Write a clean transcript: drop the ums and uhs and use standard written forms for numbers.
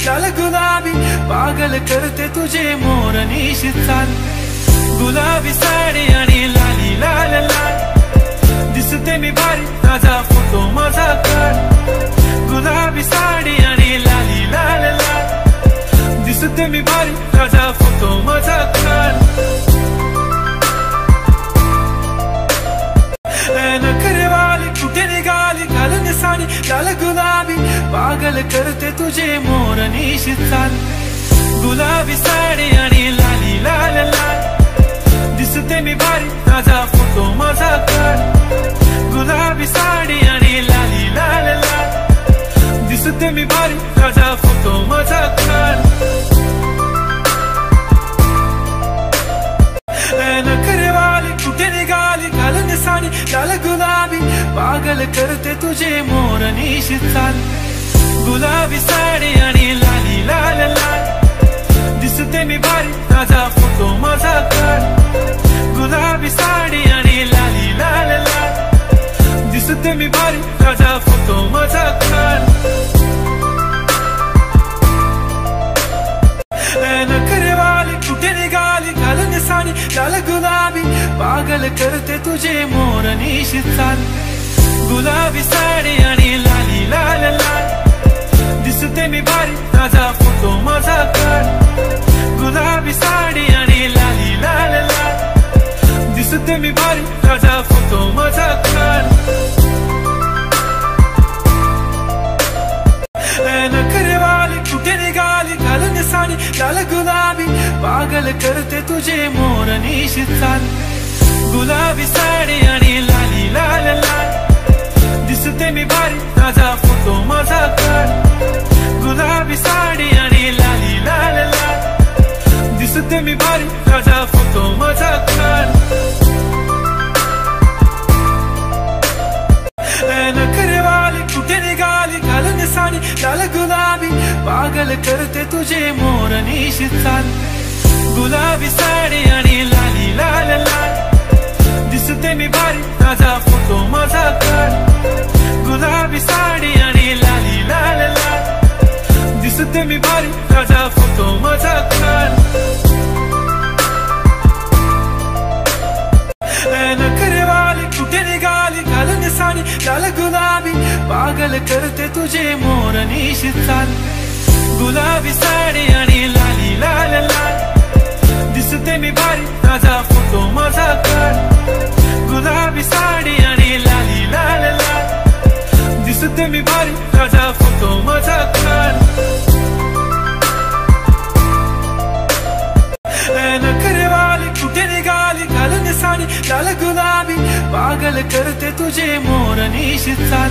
लाल गुलाबी पागल करते तुझे मोरनीशी चाल गुलाबी साडी आणि लाली लाल लाल दिसते मी भारी ताजा फोटो माझा काढ गुलाबी साडी आणि लाली लाल लाल दिसते मी भारी ताजा फोटो माझा काढ नखरेवाली कुठे निघाली घालून साडी लाल गुलाबी पागल करते तुझे मोरनीशी चाल गुलाबी साडी आणि लाली लाल लाल दिसते मी भारी ताजा फोटो माझा काढ गुलाबी साडी आणि लाली लाल लाल दिसते मी भारी ताजा फोटो माझा काढ नखरेवाली कुठे निघाली घालून साडी लाल गुलाबी पागल करते तुझे मोरनीशी चाल गुलाबी साडी आणि लाली लाल लाल दिसते मी भारी ताजा फोटो माझा काढ गुलाबी साडी आणि लाली लाल लाल दिसते मी भारी ताजा फोटो माझा काढ नखरेवाली कुठे निघाली घालून साडी लाल गुलाबी पागल करते तुझे मोरनीशी चाल गुलाबी साडी आणि लाली लाल लाल दिसते मी भारी ताजा फोटो माझा काढ गुलाबी साडी आणि लाली लाल लाल दिसते मी भारी ताजा फोटो माझा काढ नखरेवाली कुठे निघाली घालून साडी लाल गुलाबी पागल करते तुझे मोरनीशी चाल गुलाबी साडी आणि लाली लाल लाल दिसते मी भारी ताजा फोटो माझा काढ गुलाबी साडी आणि लाली लाल लाल दिसते मी भारी ताजा फोटो माझा काढ नखरेवाली कुठे निघाली घालून साडी लाल गुलाबी पागल करते तुझे मोरनीशी चाल गुलाबी साडी आणि लाली लाल लाल दिसते मी भारी ताजा फोटो माझा काढ गुलाबी साडी आणि लाली लाल लाल दिसते मी भारी ताजा फोटो माझा काढ नखरेवाली कुठे निघाली घालून साडी लाल गुलाबी पागल करते तुझे मोरनीशी चाल गुलाबी साडी आणि लाली लाल लाल दिसते मी भारी ताजा फोटो माझा काढ गुलाबी साडी आणि लाली लाल लाल दिसते मी भारी ताजा फोटो माझा काढ नखरेवाली कुठे निघाली घालून साडी लाल गुलाबी पागल करते तुझे मोरनीशी चाल